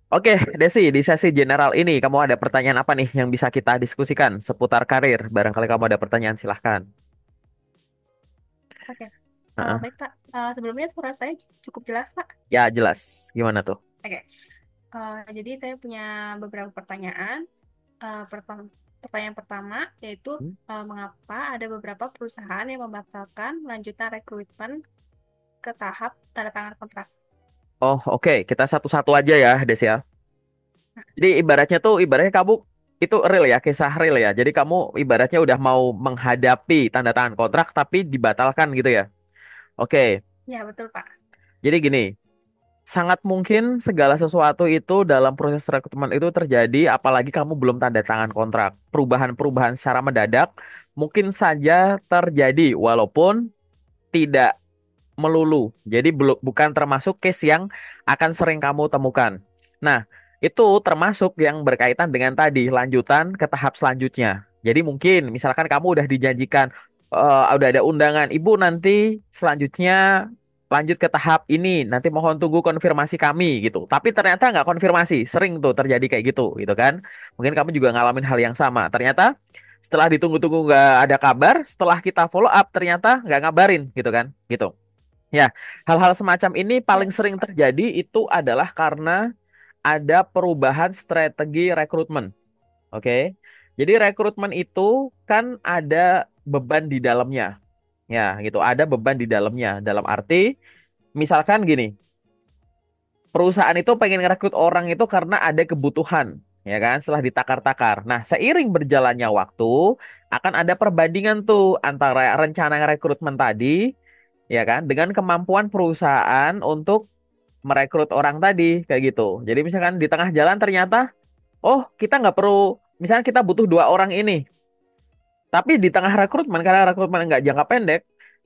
Oke, Desi, di sesi general ini kamu ada pertanyaan apa nih yang bisa kita diskusikan seputar karir? Barangkali kamu ada pertanyaan, silahkan. Oke, Heeh. baik Pak. Sebelumnya suara saya cukup jelas Pak. Ya, jelas. Gimana tuh? Oke, jadi saya punya beberapa pertanyaan. Pertanyaan pertama yaitu Hmm? mengapa ada beberapa perusahaan yang membatalkan lanjutan rekrutmen ke tahap tanda tangan kontrak? Oh, oke. Kita satu-satu aja ya, Desi ya. Nah, Jadi ibaratnya kamu itu real ya, kisah real ya. Jadi kamu ibaratnya udah mau menghadapi tanda tangan kontrak tapi dibatalkan gitu ya. Oke. ya betul Pak. Jadi gini, sangat mungkin segala sesuatu itu dalam proses rekrutmen itu terjadi apalagi kamu belum tanda tangan kontrak. Perubahan-perubahan secara mendadak mungkin saja terjadi walaupun tidak melulu. Jadi belum bukan termasuk case yang akan sering kamu temukan. Nah, itu termasuk yang berkaitan dengan tadi lanjutan ke tahap selanjutnya. Jadi mungkin misalkan kamu udah dijanjikan udah ada undangan, Ibu nanti selanjutnya lanjut ke tahap ini, nanti mohon tunggu konfirmasi kami gitu. Tapi ternyata nggak konfirmasi, sering tuh terjadi kayak gitu kan. Mungkin kamu juga ngalamin hal yang sama. Ternyata setelah ditunggu-tunggu nggak ada kabar, setelah kita follow up ternyata nggak ngabarin gitu kan, gitu. Ya, hal-hal semacam ini Ya paling betul sering Pak. terjadi itu adalah karena ada perubahan strategi rekrutmen. Oke. Jadi rekrutmen itu kan ada beban di dalamnya. Ya, gitu. Ada beban di dalamnya. Dalam arti, misalkan gini, perusahaan itu pengen ngerekrut orang itu karena ada kebutuhan, ya kan? Setelah ditakar-takar. Nah, seiring berjalannya waktu, akan ada perbandingan tuh antara rencana rekrutmen tadi, ya kan, dengan kemampuan perusahaan untuk merekrut orang tadi kayak gitu. Jadi misalkan di tengah jalan ternyata, oh kita nggak perlu, misalnya kita butuh dua orang ini, tapi di tengah rekrutmen karena rekrutmen nggak jangka pendek,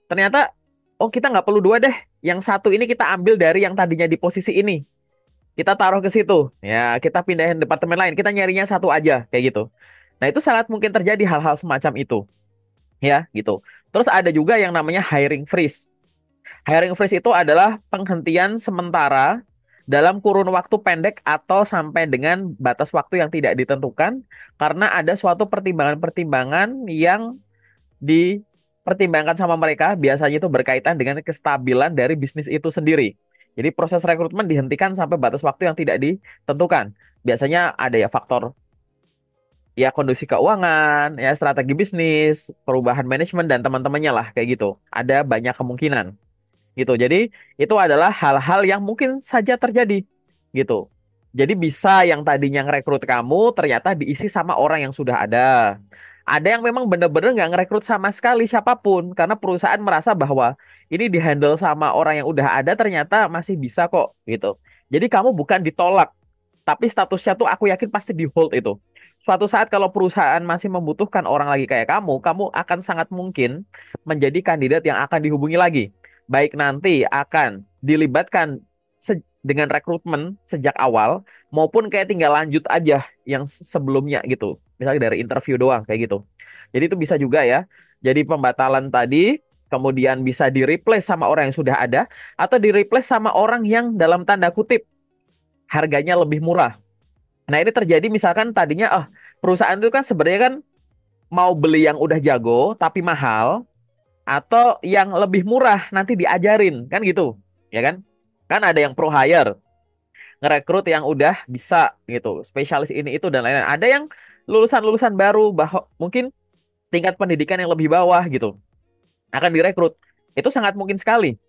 ternyata oh kita nggak perlu dua deh, yang satu ini kita ambil dari yang tadinya di posisi ini, kita taruh ke situ, ya kita pindahin departemen lain, kita nyarinya satu aja kayak gitu. Nah itu sangat mungkin terjadi hal-hal semacam itu, ya gitu. Terus ada juga yang namanya hiring freeze. Hiring freeze itu adalah penghentian sementara dalam kurun waktu pendek atau sampai dengan batas waktu yang tidak ditentukan karena ada suatu pertimbangan-pertimbangan yang dipertimbangkan sama mereka biasanya itu berkaitan dengan kestabilan dari bisnis itu sendiri. Jadi proses rekrutmen dihentikan sampai batas waktu yang tidak ditentukan. Biasanya ada ya faktor ya kondisi keuangan, ya strategi bisnis, perubahan manajemen dan teman-temannya lah kayak gitu. Ada banyak kemungkinan gitu. Jadi itu adalah hal-hal yang mungkin saja terjadi gitu. Jadi bisa yang tadinya ngerekrut kamu ternyata diisi sama orang yang sudah ada. Ada yang memang benar-benar nggak ngerekrut sama sekali siapapun karena perusahaan merasa bahwa ini dihandle sama orang yang udah ada ternyata masih bisa kok gitu. Jadi kamu bukan ditolak, tapi statusnya tuh aku yakin pasti di hold itu. Suatu saat kalau perusahaan masih membutuhkan orang lagi kayak kamu akan sangat mungkin menjadi kandidat yang akan dihubungi lagi. Baik nanti akan dilibatkan dengan rekrutmen sejak awal maupun kayak tinggal lanjut aja yang sebelumnya gitu. Misalnya dari interview doang kayak gitu. Jadi itu bisa juga ya. Jadi pembatalan tadi kemudian bisa di-replace sama orang yang sudah ada atau di-replace sama orang yang dalam tanda kutip harganya lebih murah. Nah, ini terjadi misalkan tadinya perusahaan itu kan sebenarnya kan mau beli yang udah jago tapi mahal atau yang lebih murah nanti diajarin kan gitu. Ya kan? Kan ada yang pro hire, ngerekrut yang udah bisa gitu, spesialis ini itu dan lain-lain. Ada yang lulusan-lulusan baru bahwa mungkin tingkat pendidikan yang lebih bawah gitu akan direkrut. Itu sangat mungkin sekali.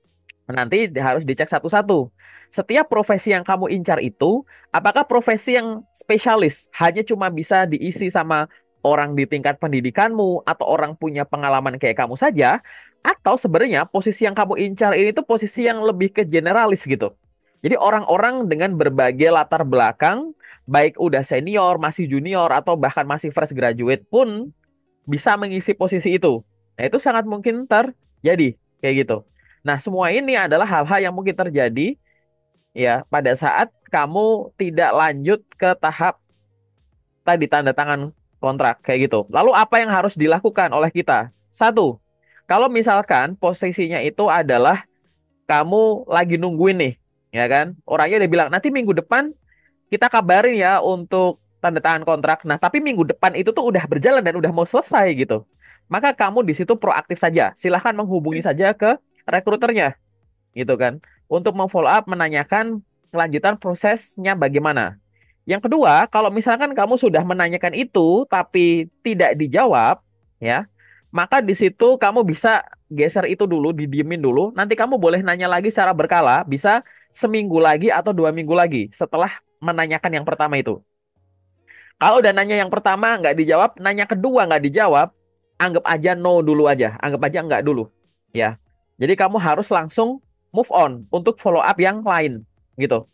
Nanti harus dicek satu-satu. Setiap profesi yang kamu incar itu, apakah profesi yang spesialis hanya cuma bisa diisi sama orang di tingkat pendidikanmu atau orang punya pengalaman kayak kamu saja, atau sebenarnya posisi yang kamu incar ini tuh posisi yang lebih ke generalis gitu. Jadi orang-orang dengan berbagai latar belakang, baik udah senior, masih junior, atau bahkan masih fresh graduate pun bisa mengisi posisi itu. Nah, itu sangat mungkin terjadi kayak gitu. Nah, semua ini adalah hal-hal yang mungkin terjadi ya pada saat kamu tidak lanjut ke tahap tadi tanda tangan kontrak kayak gitu. Lalu apa yang harus dilakukan oleh kita? Satu, kalau misalkan posisinya itu adalah kamu lagi nungguin nih, ya kan? Orangnya udah bilang nanti minggu depan kita kabarin ya untuk tanda tangan kontrak. Nah, tapi minggu depan itu tuh udah berjalan dan udah mau selesai gitu. Maka kamu di situ proaktif saja. Silahkan menghubungi saja ke rekruternya gitu kan. Untuk memfollow up, menanyakan kelanjutan prosesnya bagaimana. Yang kedua, kalau misalkan kamu sudah menanyakan itu tapi tidak dijawab, ya, maka di situ kamu bisa geser itu dulu, didiemin dulu. Nanti kamu boleh nanya lagi secara berkala, bisa seminggu lagi atau 2 minggu lagi setelah menanyakan yang pertama itu. Kalau udah nanya yang pertama nggak dijawab, nanya kedua nggak dijawab, anggap aja no dulu aja, anggap aja nggak dulu, ya. Jadi kamu harus langsung move on untuk follow up yang lain, gitu.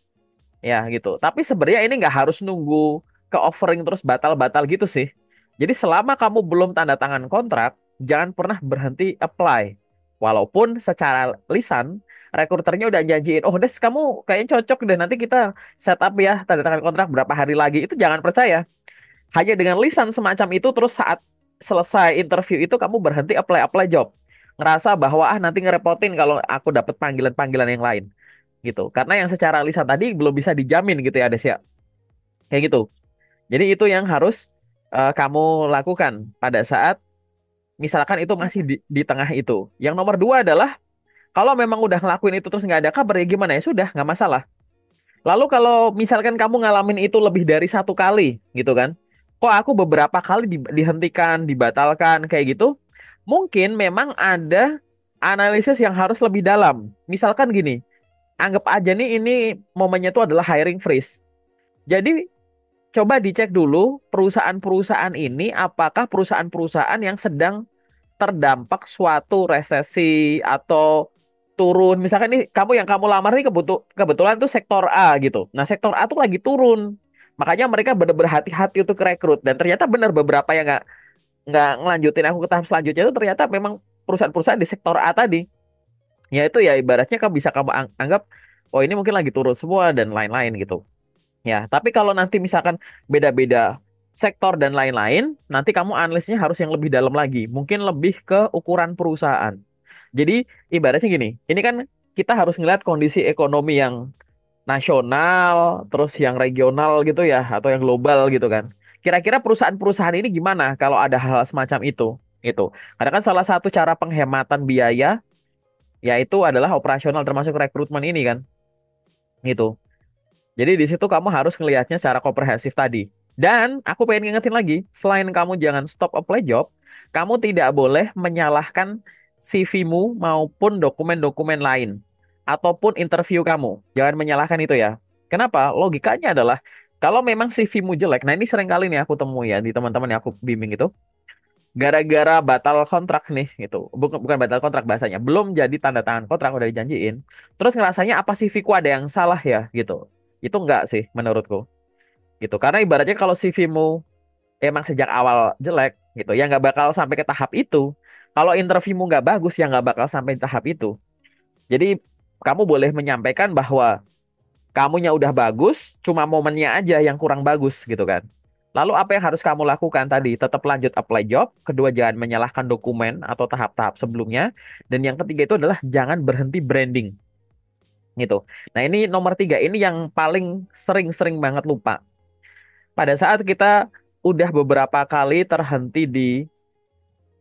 Ya gitu. Tapi sebenarnya ini nggak harus nunggu ke offering terus batal-batal gitu sih. Jadi selama kamu belum tanda tangan kontrak, jangan pernah berhenti apply. Walaupun secara lisan, rekruternya udah janjiin, oh Des kamu kayaknya cocok deh, nanti kita set up ya tanda tangan kontrak berapa hari lagi. Itu jangan percaya. Hanya dengan lisan semacam itu, terus saat selesai interview itu kamu berhenti apply-apply job. Ngerasa bahwa nanti ngerepotin kalau aku dapat panggilan-panggilan yang lain gitu. Karena yang secara lisan tadi belum bisa dijamin gitu ya, Des ya. Kayak gitu. Jadi itu yang harus kamu lakukan pada saat misalkan itu masih di tengah itu. Yang nomor dua adalah kalau memang udah ngelakuin itu terus nggak ada kabar ya gimana ya sudah nggak masalah. Lalu kalau misalkan kamu ngalamin itu lebih dari 1 kali gitu kan, kok aku beberapa kali dihentikan, dibatalkan kayak gitu, mungkin memang ada analisis yang harus lebih dalam. Misalkan gini, anggap aja nih ini momennya itu adalah hiring freeze. Jadi coba dicek dulu perusahaan-perusahaan ini apakah perusahaan-perusahaan yang sedang terdampak suatu resesi atau turun. Misalkan nih kamu yang kamu lamar nih kebetulan tuh sektor A gitu. Nah, sektor A tuh lagi turun. Makanya mereka benar-benar hati-hati untuk rekrut dan ternyata benar beberapa yang nggak ngelanjutin aku ke tahap selanjutnya itu ternyata memang perusahaan-perusahaan di sektor A tadi. Ya itu ya ibaratnya kamu bisa kamu anggap oh ini mungkin lagi turun semua dan lain-lain gitu. Ya, tapi kalau nanti misalkan beda-beda sektor dan lain-lain, nanti kamu analisnya harus yang lebih dalam lagi. Mungkin lebih ke ukuran perusahaan. Jadi, ibaratnya gini, ini kan kita harus ngeliat kondisi ekonomi yang nasional, terus yang regional gitu ya, atau yang global gitu kan. Kira-kira perusahaan-perusahaan ini gimana kalau ada hal semacam itu? Gitu. Karena kan salah satu cara penghematan biaya, yaitu adalah operasional termasuk rekrutmen ini kan. Gitu. Jadi di situ kamu harus ngelihatnya secara komprehensif tadi. Dan aku pengen ngingetin lagi, selain kamu jangan stop apply job, kamu tidak boleh menyalahkan CV-mu maupun dokumen-dokumen lain ataupun interview kamu. Jangan menyalahkan itu ya. Kenapa? Logikanya adalah kalau memang CV-mu jelek, nah ini sering kali nih aku temui ya di teman-teman yang aku bimbing itu, gara-gara batal kontrak nih gitu. Bukan batal kontrak bahasanya, belum jadi tanda tangan kontrak udah dijanjiin. Terus ngerasanya apa CV-ku ada yang salah ya gitu. Itu enggak sih menurutku gitu. Karena ibaratnya kalau CV-mu emang sejak awal jelek gitu, ya nggak bakal sampai ke tahap itu. Kalau interviewmu nggak bagus, ya nggak bakal sampai di tahap itu. Jadi kamu boleh menyampaikan bahwa kamunya udah bagus, cuma momennya aja yang kurang bagus gitu kan. Lalu apa yang harus kamu lakukan tadi? Tetap lanjut apply job. Kedua, jangan menyalahkan dokumen atau tahap-tahap sebelumnya. Dan yang ketiga itu adalah jangan berhenti branding gitu. Nah ini nomor tiga ini yang paling sering-sering banget lupa. Pada saat kita udah beberapa kali terhenti di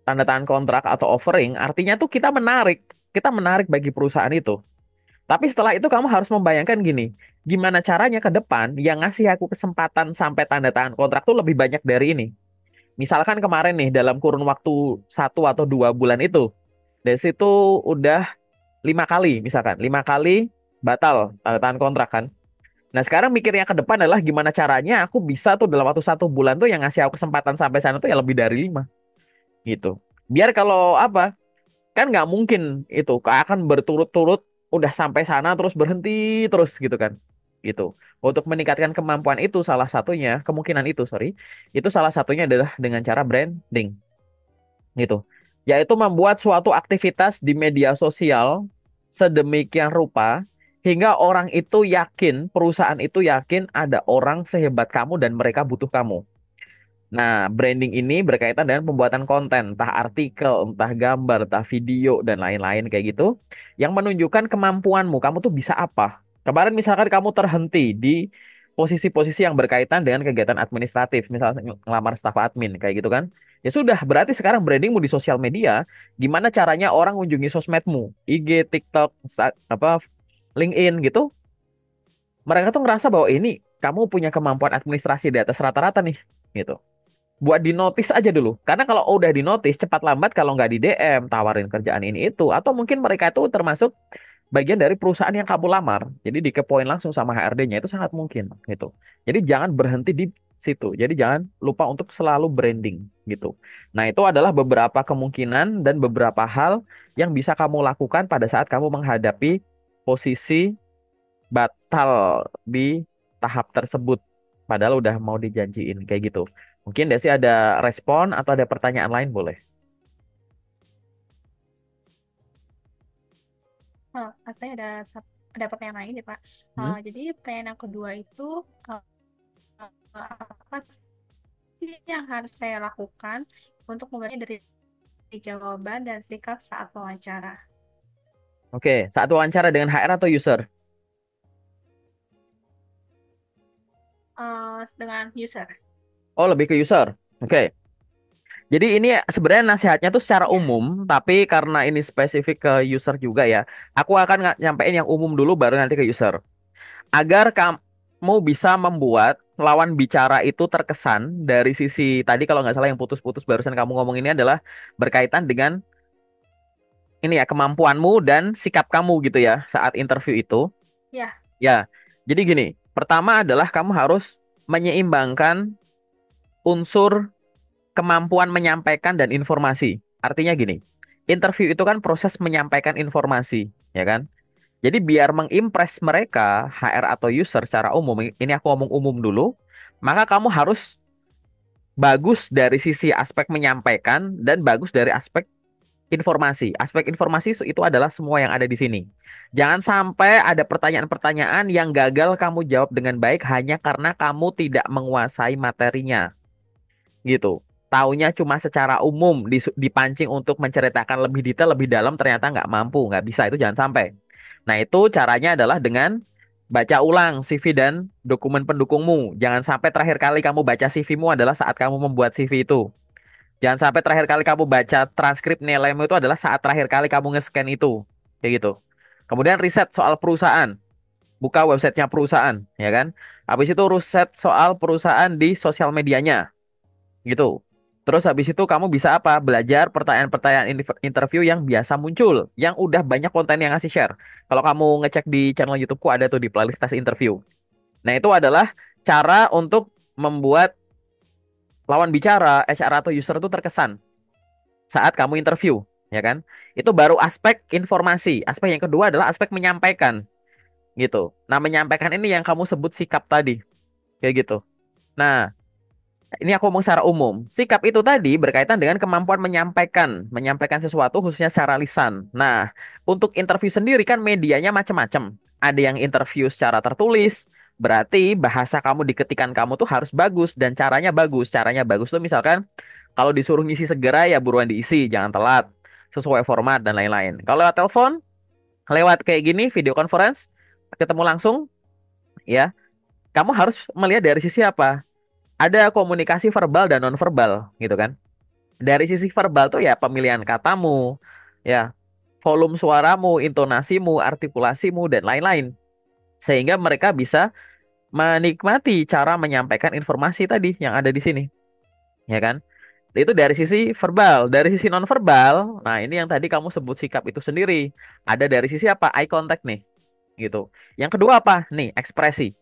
tanda tangan kontrak atau offering, artinya tuh kita menarik bagi perusahaan itu. Tapi setelah itu kamu harus membayangkan gini, gimana caranya ke depan yang ngasih aku kesempatan sampai tanda tangan kontrak tuh lebih banyak dari ini. Misalkan kemarin nih dalam kurun waktu 1 atau 2 bulan itu, dari situ udah 5 kali, misalkan 5 kali batal tanda tangan kontrak kan. Nah sekarang mikirnya ke depan adalah gimana caranya aku bisa tuh dalam waktu 1 bulan tuh yang ngasih aku kesempatan sampai sana tuh ya lebih dari 5 gitu. Biar kalau apa kan nggak mungkin itu akan berturut-turut udah sampai sana terus berhenti terus gitu kan gitu. Untuk meningkatkan kemampuan itu salah satunya kemungkinan itu sorry itu salah satunya adalah dengan cara branding gitu, yaitu membuat suatu aktivitas di media sosial sedemikian rupa hingga orang itu yakin, perusahaan itu yakin ada orang sehebat kamu dan mereka butuh kamu. Nah, branding ini berkaitan dengan pembuatan konten, entah artikel, entah gambar, entah video, dan lain-lain kayak gitu, yang menunjukkan kemampuanmu, kamu tuh bisa apa. Kemarin misalkan kamu terhenti di posisi-posisi yang berkaitan dengan kegiatan administratif, misalnya ngelamar staf admin kayak gitu kan. Ya sudah, berarti sekarang brandingmu di sosial media, gimana caranya orang mengunjungi sosmedmu, IG, TikTok, apa, LinkedIn gitu. Mereka tuh ngerasa bahwa ini kamu punya kemampuan administrasi di atas rata-rata nih, gitu. Buat di notice aja dulu. Karena kalau udah di notice, cepat lambat kalau nggak di DM, tawarin kerjaan ini itu, atau mungkin mereka itu termasuk bagian dari perusahaan yang kamu lamar. Jadi dikepoin langsung sama HRD-nya itu sangat mungkin gitu. Jadi jangan berhenti di situ. Jadi jangan lupa untuk selalu branding gitu. Nah, itu adalah beberapa kemungkinan dan beberapa hal yang bisa kamu lakukan pada saat kamu menghadapi posisi batal di tahap tersebut. Padahal udah mau dijanjiin kayak gitu. Mungkin Desi ada respon atau ada pertanyaan lain boleh. Saya ada pertanyaan lain nih Pak. Hmm? Jadi pertanyaan yang kedua itu uh, apa sih yang harus saya lakukan untuk memulai dari jawaban dan sikap saat wawancara Oke, saat wawancara dengan HR atau user? dengan user? Oh, lebih ke user. Oke. Jadi ini sebenarnya nasihatnya tuh secara Ya, umum, tapi karena ini spesifik ke user juga ya, aku akan nyampein yang umum dulu baru nanti ke user. Agar kamu bisa membuat lawan bicara itu terkesan dari sisi tadi kalau nggak salah yang putus-putus barusan kamu ngomong ini adalah berkaitan dengan ini ya kemampuanmu dan sikap kamu gitu ya saat interview itu. ya, Ya, jadi gini, pertama adalah kamu harus menyeimbangkan unsur kemampuan menyampaikan dan informasi. Artinya gini, interview itu kan proses menyampaikan informasi, ya kan? Jadi biar mengimpress mereka, HR atau user secara umum, ini aku ngomong umum dulu, maka kamu harus bagus dari sisi aspek menyampaikan dan bagus dari aspek informasi. Aspek informasi itu adalah semua yang ada di sini. Jangan sampai ada pertanyaan-pertanyaan yang gagal kamu jawab dengan baik hanya karena kamu tidak menguasai materinya gitu. Taunya cuma secara umum dipancing untuk menceritakan lebih detail, lebih dalam, ternyata nggak mampu, nggak bisa, itu jangan sampai. Nah, itu caranya adalah dengan baca ulang CV dan dokumen pendukungmu. Jangan sampai terakhir kali kamu baca CV-mu adalah saat kamu membuat CV itu. Jangan sampai terakhir kali kamu baca transkrip nilaimu itu adalah saat terakhir kali kamu nge-scan itu. Kayak gitu. Kemudian riset soal perusahaan. Buka websitenya perusahaan, ya kan? Habis itu riset soal perusahaan di sosial medianya gitu. Terus habis itu kamu bisa apa? Belajar pertanyaan-pertanyaan interview yang biasa muncul, yang udah banyak konten yang ngasih share. Kalau kamu ngecek di channel YouTubeku ada tuh di playlist tes interview. Nah, itu adalah cara untuk membuat lawan bicara, HR atau user itu terkesan saat kamu interview, ya kan? Itu baru aspek informasi. Aspek yang kedua adalah aspek menyampaikan, gitu. Nah, menyampaikan ini yang kamu sebut sikap tadi, kayak gitu. Nah, ini aku ngomong secara umum. Sikap itu tadi berkaitan dengan kemampuan menyampaikan sesuatu khususnya secara lisan. Nah, untuk interview sendiri kan medianya macam-macam. Ada yang interview secara tertulis, berarti bahasa kamu di ketikan kamu tuh harus bagus dan caranya bagus. Caranya bagus tuh misalkan kalau disuruh ngisi segera ya buruan diisi, jangan telat, sesuai format dan lain-lain. Kalau lewat telepon, lewat kayak gini video conference, ketemu langsung ya, kamu harus melihat dari sisi apa? Ada komunikasi verbal dan nonverbal gitu kan. Dari sisi verbal tuh ya pemilihan katamu, ya, volume suaramu, intonasimu, artikulasimu dan lain-lain. Sehingga mereka bisa menikmati cara menyampaikan informasi tadi yang ada di sini, ya kan? Itu dari sisi verbal, dari sisi nonverbal. Nah, ini yang tadi kamu sebut sikap itu sendiri. Ada dari sisi apa? Eye contact nih, gitu. Yang kedua apa? Nih, ekspresi.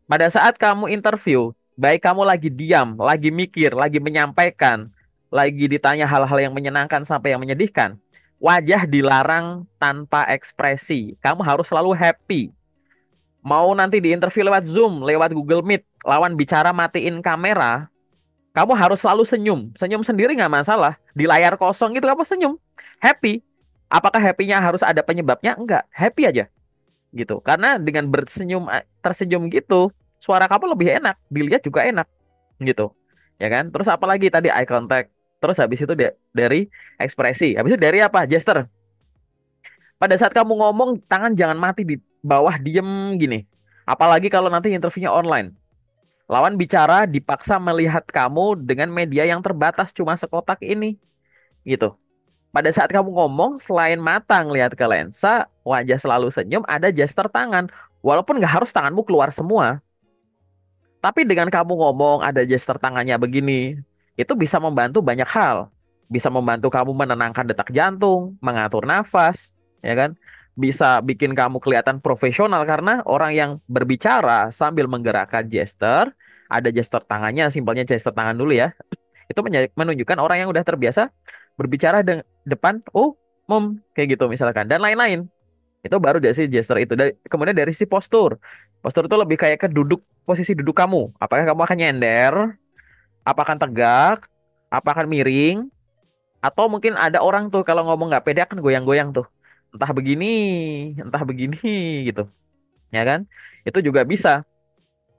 Pada saat kamu interview, baik kamu lagi diam, lagi mikir, lagi menyampaikan, lagi ditanya hal-hal yang menyenangkan sampai yang menyedihkan, wajah dilarang tanpa ekspresi. Kamu harus selalu happy. Mau nanti di interview lewat Zoom, lewat Google Meet, lawan bicara matiin kamera, kamu harus selalu senyum. Senyum sendiri nggak masalah. Di layar kosong itu kamu senyum. Happy. Apakah happy-nya harus ada penyebabnya? Enggak. Happy aja gitu. Karena dengan bersenyum tersenyum gitu, suara kamu lebih enak, dilihat juga enak gitu. Ya kan? Terus apalagi tadi eye contact. Terus habis itu dari ekspresi. Habis itu dari apa? Gesture. Pada saat kamu ngomong, tangan jangan mati di bawah diem gini. Apalagi kalau nanti interviewnya online. Lawan bicara dipaksa melihat kamu dengan media yang terbatas cuma sekotak ini, gitu. Pada saat kamu ngomong, selain mata ngelihat ke lensa, wajah selalu senyum, ada gestur tangan. Walaupun nggak harus tanganmu keluar semua, tapi dengan kamu ngomong ada gestur tangannya begini, itu bisa membantu banyak hal. Bisa membantu kamu menenangkan detak jantung, mengatur nafas, ya kan? Bisa bikin kamu kelihatan profesional karena orang yang berbicara sambil menggerakkan gestur, ada gestur tangannya, simpelnya gestur tangan dulu ya. Itu menunjukkan orang yang udah terbiasa berbicara depan kayak gitu misalkan dan lain-lain. Itu baru dari si gesture itu. Kemudian dari si postur. Postur itu lebih kayak ke duduk, posisi duduk kamu. Apakah kamu akan nyender? Apa akan tegak? Apa akan miring? Atau mungkin ada orang tuh kalau ngomong nggak pede akan goyang-goyang tuh. Entah begini gitu. Ya kan? Itu juga bisa.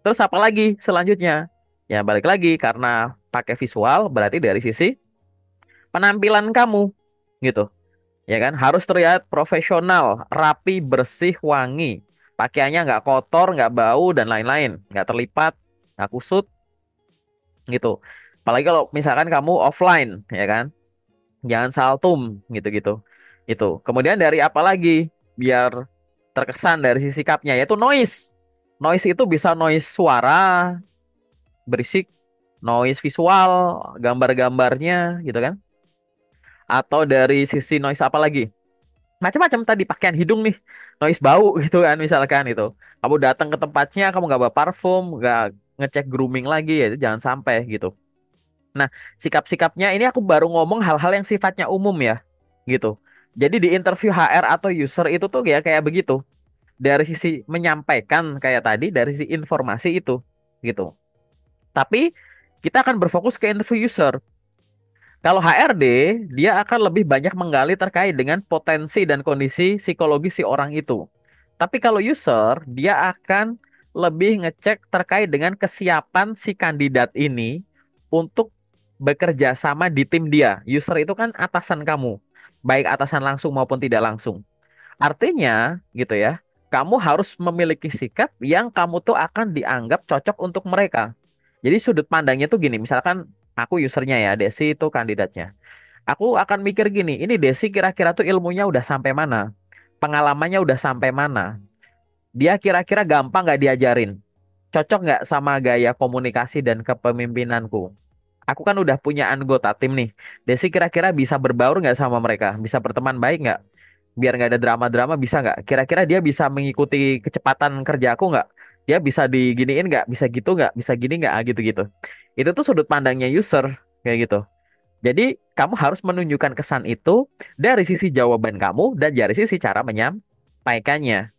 Terus apa lagi selanjutnya? Ya balik lagi karena pakai visual berarti dari sisi penampilan kamu gitu. Ya kan harus terlihat profesional, rapi, bersih, wangi. Pakaiannya nggak kotor, nggak bau dan lain-lain, nggak terlipat, nggak kusut gitu. Apalagi kalau misalkan kamu offline, ya kan, jangan saltum gitu-gitu. Itu. Kemudian dari apa lagi biar terkesan dari sisi sikapnya yaitu noise. Noise itu bisa noise suara, berisik, noise visual, gambar-gambarnya gitu kan. Atau dari sisi noise apa lagi? Macam-macam tadi pakaian hidung nih noise bau gitu kan misalkan itu kamu datang ke tempatnya kamu nggak bawa parfum nggak ngecek grooming lagi ya itu jangan sampai gitu. Nah, sikap-sikapnya ini aku baru ngomong hal-hal yang sifatnya umum ya gitu. Jadi di interview HR atau user itu tuh ya kayak begitu, dari sisi menyampaikan kayak tadi dari sisi informasi itu gitu. Tapi kita akan berfokus ke interview user. Kalau HRD, dia akan lebih banyak menggali terkait dengan potensi dan kondisi psikologi si orang itu. Tapi kalau user, dia akan lebih ngecek terkait dengan kesiapan si kandidat ini untuk bekerja sama di tim dia. User itu kan atasan kamu, baik atasan langsung maupun tidak langsung. Artinya, gitu ya, kamu harus memiliki sikap yang kamu tuh akan dianggap cocok untuk mereka. Jadi sudut pandangnya tuh gini, misalkan aku usernya ya, Desi itu kandidatnya. Aku akan mikir gini, ini Desi kira-kira tuh ilmunya udah sampai mana? Pengalamannya udah sampai mana? Dia kira-kira gampang nggak diajarin? Cocok nggak sama gaya komunikasi dan kepemimpinanku? Aku kan udah punya anggota tim nih. Desi kira-kira bisa berbaur nggak sama mereka? Bisa berteman baik nggak? Biar nggak ada drama-drama bisa nggak? Kira-kira dia bisa mengikuti kecepatan kerja aku nggak? Dia bisa diginiin nggak? Bisa gitu nggak? Bisa gini nggak? Ah, gitu-gitu. Itu tuh sudut pandangnya user kayak gitu. Jadi kamu harus menunjukkan kesan itu dari sisi jawaban kamu dan dari sisi cara menyampaikannya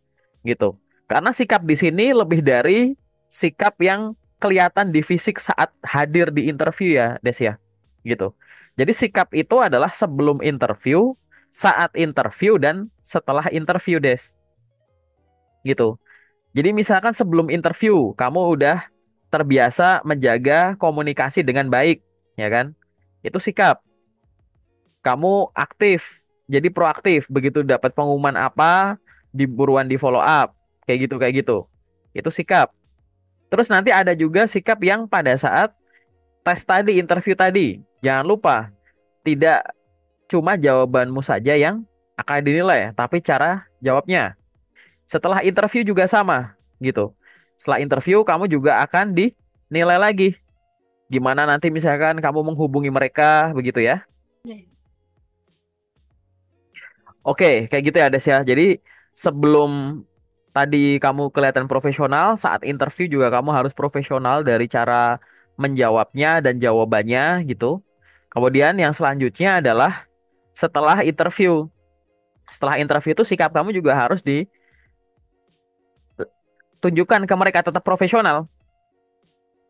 gitu. Karena sikap di sini lebih dari sikap yang kelihatan di fisik saat hadir di interview ya, Des ya. Gitu. Jadi sikap itu adalah sebelum interview, saat interview dan setelah interview, Des. Gitu. Jadi misalkan sebelum interview, kamu udah terbiasa menjaga komunikasi dengan baik, ya kan? Itu sikap. Kamu aktif, jadi proaktif. Begitu dapat pengumuman apa, buruan di follow up, kayak gitu. Itu sikap. Terus nanti ada juga sikap yang pada saat tes tadi, interview tadi. Jangan lupa, tidak cuma jawabanmu saja yang akan dinilai, tapi cara jawabnya. Setelah interview juga sama, gitu. Setelah interview, kamu juga akan dinilai lagi. Gimana nanti misalkan kamu menghubungi mereka, begitu ya. Ya. Oke, kayak gitu ya, Des ya. Jadi sebelum tadi kamu kelihatan profesional, saat interview juga kamu harus profesional dari cara menjawabnya dan jawabannya gitu. Kemudian yang selanjutnya adalah setelah interview. Setelah interview itu sikap kamu juga harus ditunjukkan ke mereka tetap profesional.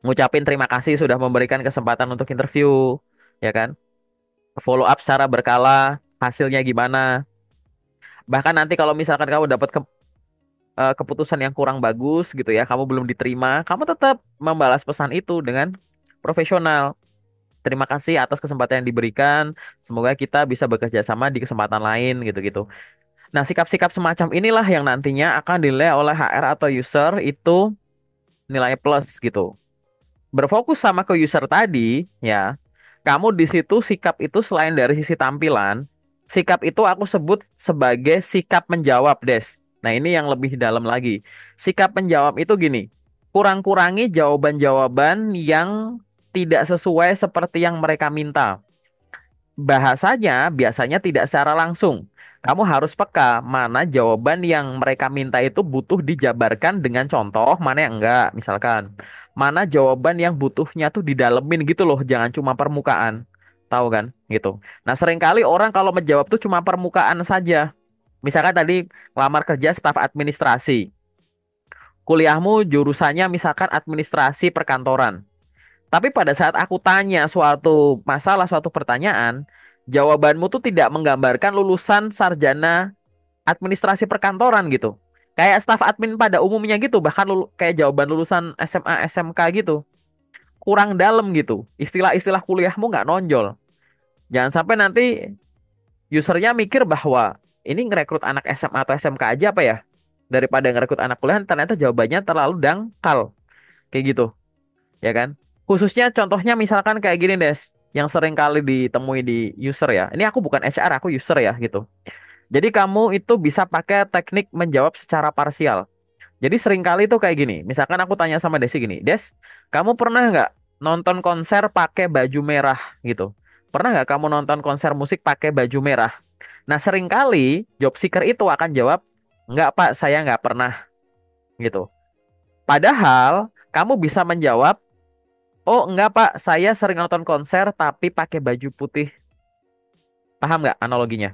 Ngucapin terima kasih sudah memberikan kesempatan untuk interview, ya kan? Follow up secara berkala, hasilnya gimana. Bahkan nanti kalau misalkan kamu dapat keputusan yang kurang bagus gitu ya, kamu belum diterima, kamu tetap membalas pesan itu dengan profesional. Terima kasih atas kesempatan yang diberikan. Semoga kita bisa bekerja sama di kesempatan lain gitu-gitu. Nah, sikap-sikap semacam inilah yang nantinya akan dinilai oleh HR atau user itu nilai plus gitu. Berfokus sama ke user tadi, ya, kamu di situ sikap itu selain dari sisi tampilan, sikap itu aku sebut sebagai sikap menjawab, Des. Nah, ini yang lebih dalam lagi. Sikap menjawab itu gini, kurang-kurangi jawaban-jawaban yang tidak sesuai seperti yang mereka minta. Bahasanya biasanya tidak secara langsung. Kamu harus peka mana jawaban yang mereka minta itu butuh dijabarkan dengan contoh, mana yang enggak. Misalkan, mana jawaban yang butuhnya tuh didalemin gitu loh, jangan cuma permukaan. Tahu kan? Gitu. Nah, seringkali orang kalau menjawab tuh cuma permukaan saja. Misalkan tadi lamar kerja staf administrasi. Kuliahmu jurusannya misalkan administrasi perkantoran. Tapi pada saat aku tanya suatu masalah, suatu pertanyaan, jawabanmu tuh tidak menggambarkan lulusan sarjana administrasi perkantoran gitu. Kayak staf admin pada umumnya gitu, bahkan kayak jawaban lulusan SMA, SMK gitu. Kurang dalam gitu. Istilah-istilah kuliahmu nggak nonjol. Jangan sampai nanti usernya mikir bahwa ini ngerekrut anak SMA atau SMK aja apa ya? Daripada ngerekrut anak kuliah, ternyata jawabannya terlalu dangkal. Kayak gitu. Ya kan? Khususnya contohnya misalkan kayak gini Des, yang sering kali ditemui di user ya. Ini aku bukan HR, aku user ya gitu. Jadi kamu itu bisa pakai teknik menjawab secara parsial. Jadi sering kali itu kayak gini. Misalkan aku tanya sama Desi gini, Des, kamu pernah nggak nonton konser pakai baju merah gitu? Pernah nggak kamu nonton konser musik pakai baju merah? Nah sering kali job seeker itu akan jawab, nggak Pak, saya nggak pernah gitu. Padahal kamu bisa menjawab, oh enggak Pak, saya sering nonton konser tapi pakai baju putih. Paham nggak analoginya?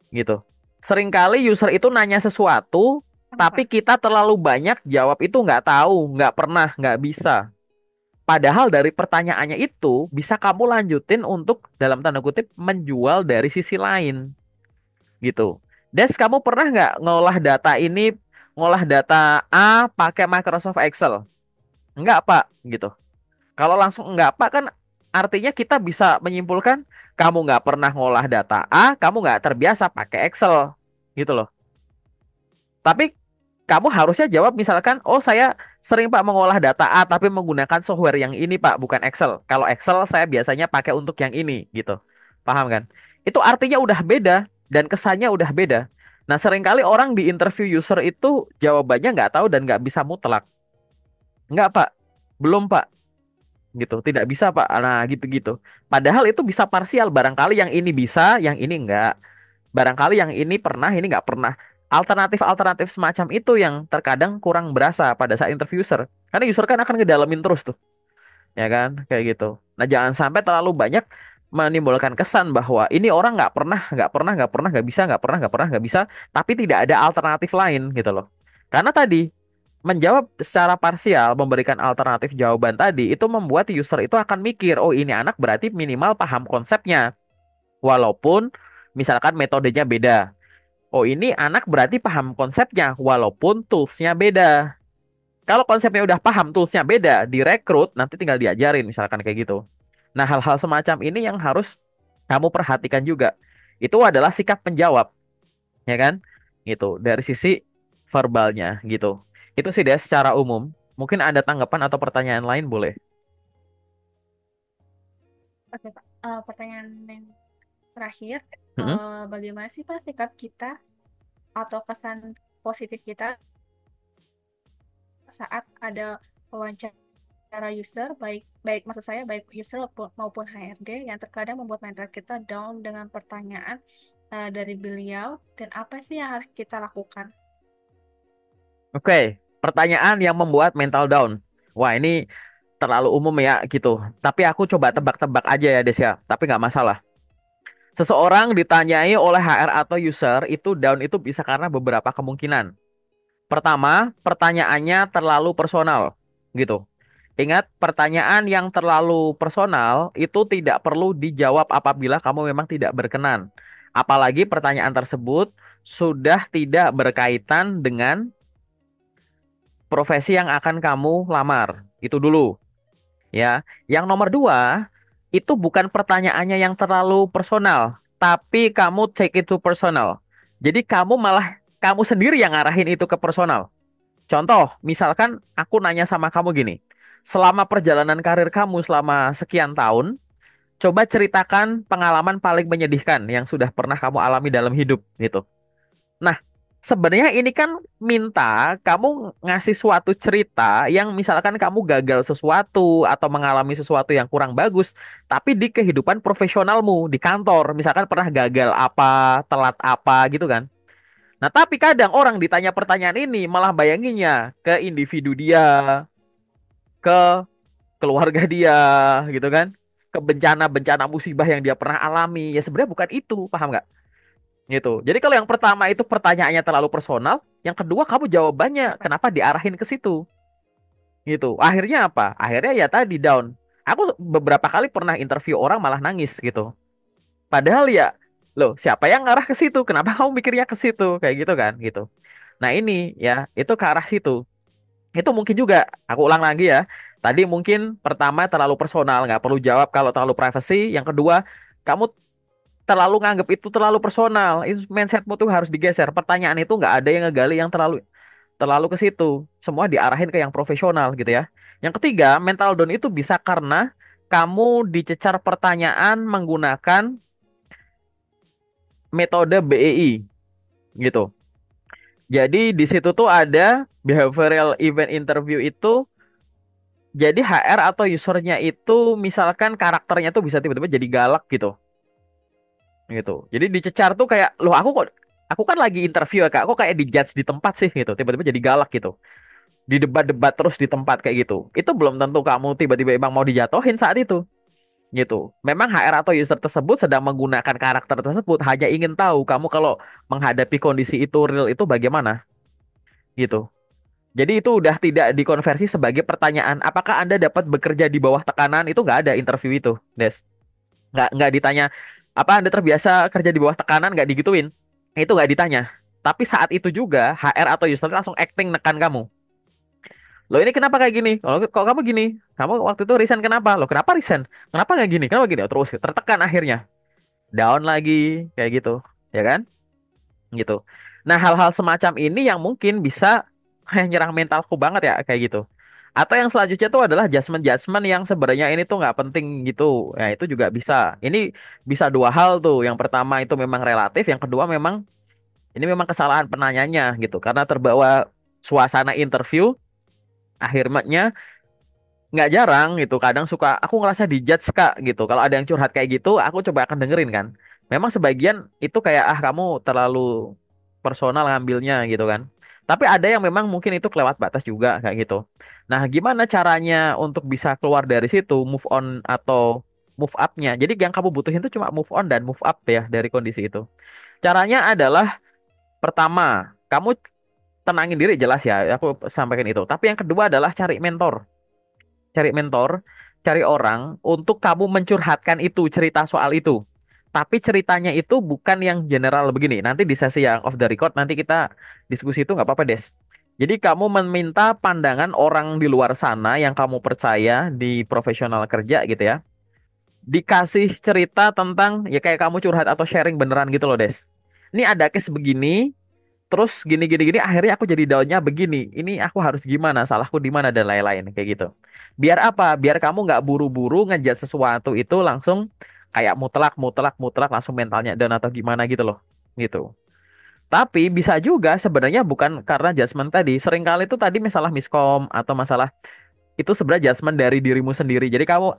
Gitu. Seringkali user itu nanya sesuatu, tapi Apa? kita terlalu banyak jawab itu nggak tahu, nggak pernah, nggak bisa. Padahal dari pertanyaannya itu bisa kamu lanjutin untuk dalam tanda kutip menjual dari sisi lain, gitu. Des, kamu pernah nggak ngolah data ini, ngolah data A pakai Microsoft Excel? Enggak, Pak, gitu. Kalau langsung enggak Pak kan artinya kita bisa menyimpulkan kamu nggak pernah ngolah data A, kamu nggak terbiasa pakai Excel gitu loh. Tapi kamu harusnya jawab misalkan, oh saya sering Pak mengolah data A tapi menggunakan software yang ini Pak, bukan Excel. Kalau Excel saya biasanya pakai untuk yang ini gitu. Paham kan? Itu artinya udah beda dan kesannya udah beda. Nah seringkali orang di interview user itu jawabannya nggak tahu dan nggak bisa mutlak. Nggak Pak, belum Pak gitu, tidak bisa Pak, nah gitu-gitu, padahal itu bisa parsial, barangkali yang ini bisa yang ini enggak, barangkali yang ini pernah ini enggak pernah, alternatif-alternatif semacam itu yang terkadang kurang berasa pada saat interview user, karena user kan akan ngedalamin terus tuh, ya kan, kayak gitu. Nah jangan sampai terlalu banyak menimbulkan kesan bahwa ini orang nggak bisa, nggak bisa, tapi tidak ada alternatif lain gitu loh, karena tadi menjawab secara parsial, memberikan alternatif jawaban tadi, itu membuat user itu akan mikir, oh ini anak berarti minimal paham konsepnya. Walaupun misalkan metodenya beda. Oh ini anak berarti paham konsepnya, walaupun toolsnya beda. Kalau konsepnya udah paham, toolsnya beda, direkrut, nanti tinggal diajarin, misalkan kayak gitu. Nah hal-hal semacam ini yang harus kamu perhatikan juga. Itu adalah sikap menjawab, ya kan? Gitu, dari sisi verbalnya gitu. Itu sih dia secara umum. Mungkin ada tanggapan atau pertanyaan lain boleh. Oke, Pak. Pertanyaan yang terakhir, Mm-mm. bagaimana sih Pak sikap kita atau kesan positif kita saat ada wawancara user, baik baik maksud saya baik user maupun HRD yang terkadang membuat mental kita down dengan pertanyaan dari beliau dan apa sih yang harus kita lakukan? Oke, pertanyaan yang membuat mental down. Wah, ini terlalu umum ya gitu. Tapi aku coba tebak-tebak aja ya, Des ya. Tapi nggak masalah. Seseorang ditanyai oleh HR atau user itu down itu bisa karena beberapa kemungkinan. Pertama, pertanyaannya terlalu personal gitu. Ingat, pertanyaan yang terlalu personal itu tidak perlu dijawab apabila kamu memang tidak berkenan. Apalagi pertanyaan tersebut sudah tidak berkaitan dengan profesi yang akan kamu lamar. Itu dulu, ya. Yang nomor dua, itu bukan pertanyaannya yang terlalu personal, tapi kamu take it to personal. Jadi kamu sendiri yang ngarahin itu ke personal. Contoh, misalkan aku nanya sama kamu gini, selama perjalanan karir kamu selama sekian tahun, coba ceritakan pengalaman paling menyedihkan yang sudah pernah kamu alami dalam hidup gitu. Nah, sebenarnya ini kan minta kamu ngasih suatu cerita yang misalkan kamu gagal sesuatu atau mengalami sesuatu yang kurang bagus, tapi di kehidupan profesionalmu di kantor, misalkan pernah gagal apa, telat apa gitu kan. Nah, tapi kadang orang ditanya pertanyaan ini malah bayanginnya ke individu dia, ke keluarga dia gitu kan. Ke bencana-bencana musibah yang dia pernah alami. Ya sebenarnya bukan itu, paham nggak? Gitu. Jadi kalau yang pertama itu pertanyaannya terlalu personal, yang kedua kamu jawabannya kenapa diarahin ke situ? Gitu. Akhirnya apa? Akhirnya ya tadi down. Aku beberapa kali pernah interview orang malah nangis gitu. Padahal ya, loh, siapa yang ngarah ke situ? Kenapa kamu mikirnya ke situ? Kayak gitu kan, gitu. Nah ini ya, itu ke arah situ. Itu mungkin juga, aku ulang lagi ya. Tadi mungkin pertama terlalu personal, nggak perlu jawab kalau terlalu privacy. Yang kedua, kamu terlalu nganggap itu terlalu personal. Itu mindsetmu tuh harus digeser. Pertanyaan itu nggak ada yang ngegali yang terlalu terlalu ke situ. Semua diarahin ke yang profesional gitu ya. Yang ketiga, mental down itu bisa karena kamu dicecar pertanyaan menggunakan metode BEI gitu. Jadi di situ tuh ada behavioral event interview itu. Jadi HR atau usernya itu misalkan karakternya tuh bisa tiba-tiba jadi galak gitu. Gitu. Jadi dicecar tuh kayak, loh aku kan lagi interview ya Kak, aku kayak dijudge di tempat sih gitu. Tiba-tiba jadi galak gitu. Di debat-debat terus di tempat kayak gitu. Itu belum tentu kamu tiba-tiba emang mau dijatuhin saat itu. Gitu. Memang HR atau user tersebut sedang menggunakan karakter tersebut hanya ingin tahu kamu kalau menghadapi kondisi itu real itu bagaimana gitu. Jadi itu udah tidak dikonversi sebagai pertanyaan, apakah Anda dapat bekerja di bawah tekanan? Itu nggak ada interview itu, Des. Nggak ditanya, apa Anda terbiasa kerja di bawah tekanan? Nggak digituin. Itu nggak ditanya. Tapi saat itu juga HR atau user langsung acting nekan kamu. Loh ini kenapa kayak gini? Oh, kok kamu gini? Kamu waktu itu resign kenapa? Loh kenapa resign? Kenapa nggak gini? Kenapa gini? Oh, terus tertekan akhirnya. Down lagi kayak gitu. Ya kan? Gitu. Nah, hal-hal semacam ini yang mungkin bisa kayak nyerang mentalku banget ya kayak gitu. Atau yang selanjutnya tuh adalah judgment-judgment yang sebenarnya ini tuh nggak penting gitu. Ya itu juga bisa. Ini bisa dua hal tuh. Yang pertama itu memang relatif, yang kedua memang ini memang kesalahan penanyanya gitu. Karena terbawa suasana interview, akhirnya nggak jarang gitu. Kadang suka aku ngerasa dijudge Kak gitu. Kalau ada yang curhat kayak gitu, aku coba akan dengerin kan. Memang sebagian itu kayak kamu terlalu personal ngambilnya gitu kan. Tapi ada yang memang mungkin itu kelewat batas juga kayak gitu. Nah, gimana caranya untuk bisa keluar dari situ, move on atau move up-nya? Jadi yang kamu butuhin itu cuma move on dan move up ya dari kondisi itu. Caranya adalah pertama, kamu tenangin diri jelas ya, aku sampaikan itu. Tapi yang kedua adalah cari mentor, cari orang untuk kamu mencurhatkan itu, cerita soal itu. Tapi ceritanya itu bukan yang general begini. Nanti di sesi yang off the record nanti kita diskusi itu nggak apa-apa, Des. Jadi kamu meminta pandangan orang di luar sana yang kamu percaya di profesional kerja gitu ya. Dikasih cerita tentang ya kayak kamu curhat atau sharing beneran gitu loh, Des. Ini ada case begini, terus gini gini gini akhirnya aku jadi daunnya begini, ini aku harus gimana, salahku di mana dan lain-lain kayak gitu. Biar apa, biar kamu nggak buru-buru ngejat sesuatu itu langsung kayak mutlak mutlak mutlak langsung mentalnya dan atau gimana gitu loh, gitu. Tapi bisa juga sebenarnya bukan karena judgement tadi, seringkali itu tadi masalah miskom atau masalah itu sebenarnya judgement dari dirimu sendiri. Jadi kamu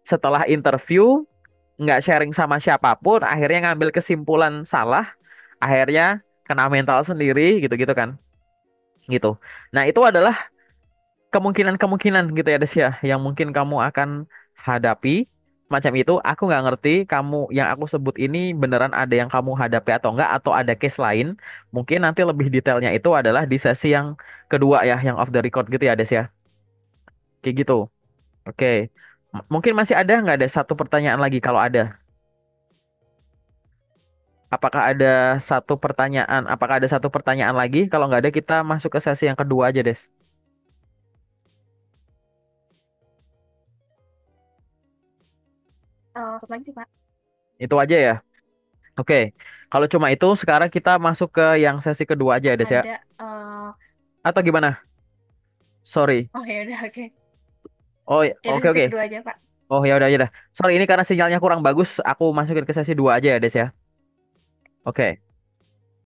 setelah interview nggak sharing sama siapapun akhirnya ngambil kesimpulan salah, akhirnya kena mental sendiri gitu-gitu kan, gitu. Nah, itu adalah kemungkinan-kemungkinan gitu ya, Des ya, yang mungkin kamu akan hadapi macam itu. Aku nggak ngerti kamu yang aku sebut ini beneran ada yang kamu hadapi atau enggak, atau ada case lain. Mungkin nanti lebih detailnya itu adalah di sesi yang kedua ya, yang off the record gitu ya, Des ya. Kayak gitu. Oke. Mungkin masih ada nggak ada satu pertanyaan lagi kalau ada? Apakah ada satu pertanyaan? Apakah ada satu pertanyaan lagi? Kalau nggak ada, kita masuk ke sesi yang kedua aja, Des. Satu lagi sih, Pak. Itu aja ya. Oke, kalau cuma itu sekarang kita masuk ke yang sesi kedua aja ya, Des ya. Ada, Atau gimana? Sorry. oh ya udah, oke. Oh, Ya udah oke sesi oke. kedua aja, Pak. Oh ya udah. Sorry ini karena sinyalnya kurang bagus, aku masukin ke sesi 2 aja ya, Des ya. Oke.